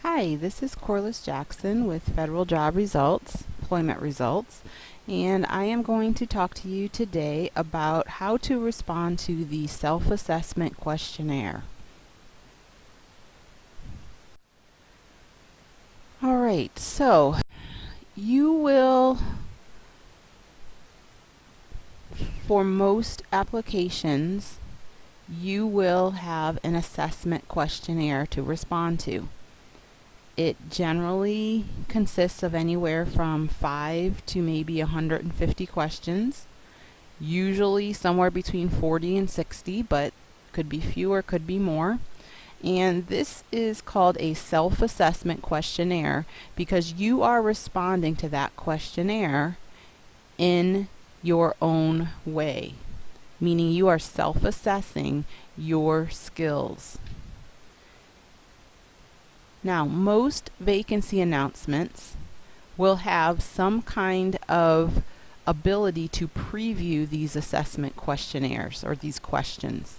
Hi, this is Corliss Jackson with Federal Job Results, Employment Results, and I am going to talk to you today about how to respond to the self-assessment questionnaire. Alright, so you will, for most applications, you will have an assessment questionnaire to respond to. It generally consists of anywhere from 5 to maybe 150 questions, usually somewhere between 40 and 60, but could be fewer, could be more. And this is called a self-assessment questionnaire because you are responding to that questionnaire in your own way, meaning you are self-assessing your skills. Now, most vacancy announcements will have some kind of ability to preview these assessment questionnaires or these questions.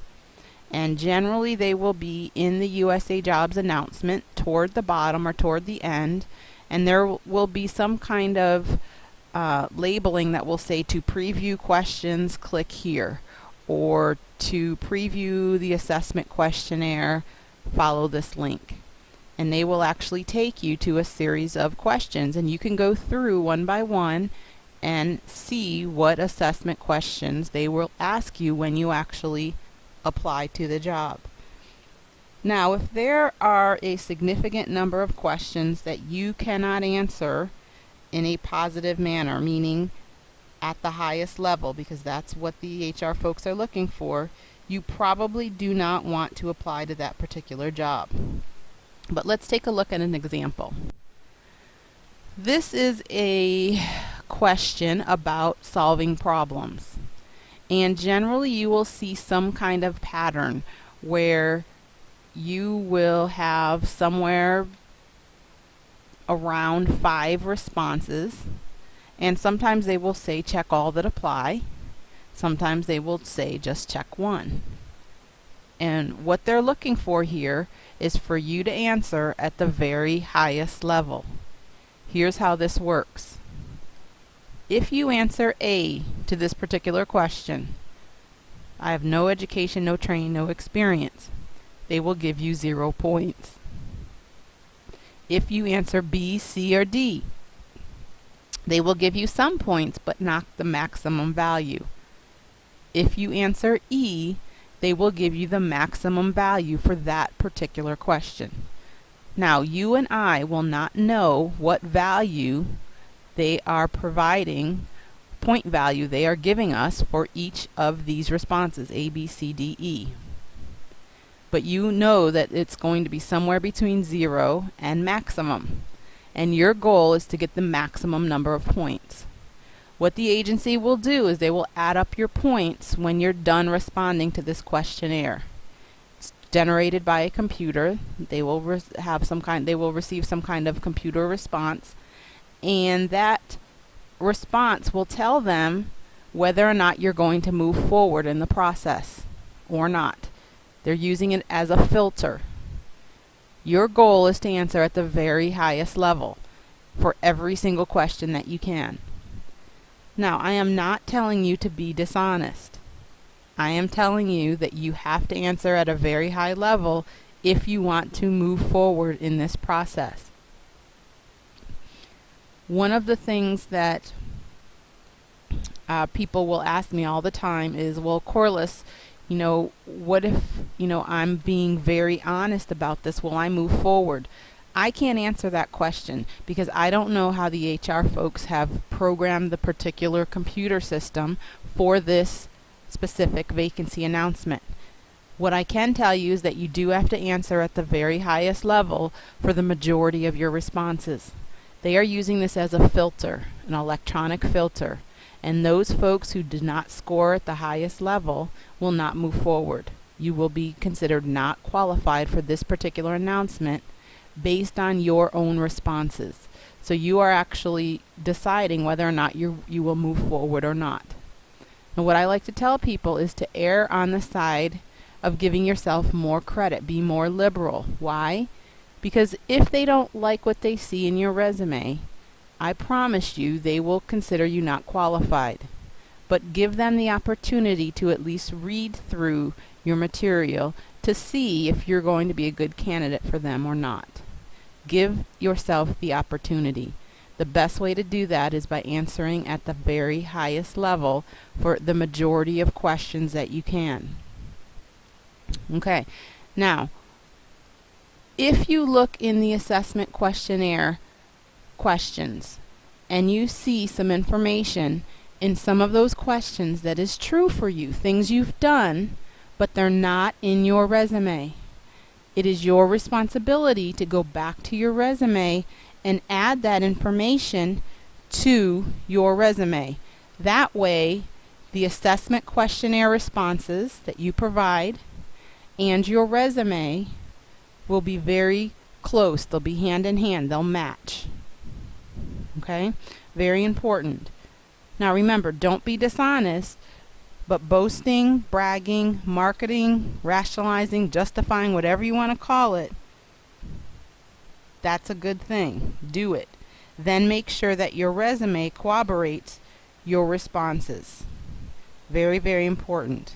And generally they will be in the USA Jobs announcement toward the bottom or toward the end, and there will be some kind of labeling that will say to preview questions, click here, or to preview the assessment questionnaire, follow this link. And they will actually take you to a series of questions, and you can go through one by one and see what assessment questions they will ask you when you actually apply to the job. Now, if there are a significant number of questions that you cannot answer in a positive manner, meaning at the highest level, because that's what the HR folks are looking for, you probably do not want to apply to that particular job. But let's take a look at an example. This is a question about solving problems. And generally you will see some kind of pattern where you will have somewhere around 5 responses. And sometimes they will say check all that apply. Sometimes they will say just check one. And what they're looking for here is for you to answer at the very highest level. Here's how this works. If you answer A to this particular question, I have no education, no training, no experience, they will give you 0 points. If you answer B, C, or D, they will give you some points but not the maximum value. If you answer E, they will give you the maximum value for that particular question. Now, you and I will not know what value they are providing, point value they are giving us for each of these responses, A, B, C, D, E. But you know that it's going to be somewhere between 0 and maximum. And your goal is to get the maximum number of points. What the agency will do is they will add up your points when you're done responding to this questionnaire. It's generated by a computer. They will receive some kind of computer response, and that response will tell them whether or not you're going to move forward in the process or not. They're using it as a filter. Your goal is to answer at the very highest level for every single question that you can. Now, I am not telling you to be dishonest. I am telling you that you have to answer at a very high level if you want to move forward in this process. One of the things that people will ask me all the time is, well, Corliss, what if, I'm being very honest about this? Will I move forward? I can't answer that question because I don't know how the HR folks have programmed the particular computer system for this specific vacancy announcement. What I can tell you is that you do have to answer at the very highest level for the majority of your responses. They are using this as a filter, an electronic filter, and those folks who did not score at the highest level will not move forward. You will be considered not qualified for this particular announcement based on your own responses. So you are actually deciding whether or not you will move forward or not. And what I like to tell people is to err on the side of giving yourself more credit. Be more liberal. Why? Because if they don't like what they see in your resume, I promise you they will consider you not qualified. But give them the opportunity to at least read through your material to see if you're going to be a good candidate for them or not. Give yourself the opportunity. The best way to do that is by answering at the very highest level for the majority of questions that you can. Okay, now, if you look in the assessment questionnaire questions and you see some information in some of those questions that is true for you, things you've done, but they're not in your resume, it is your responsibility to go back to your resume and add that information to your resume. That way, the assessment questionnaire responses that you provide and your resume will be very close. They'll be hand in hand. They'll match. Okay? Very important. Now remember, don't be dishonest, but boasting, bragging, marketing, rationalizing, justifying, whatever you want to call it, that's a good thing. Do it. Then make sure that your resume corroborates your responses. Very, very important.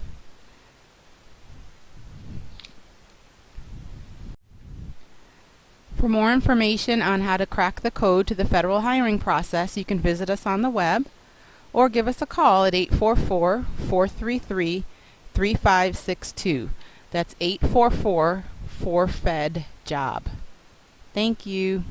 For more information on how to crack the code to the federal hiring process, you can visit us on the web or give us a call at 844-433-3562. That's 844-4FED-JOB. Thank you.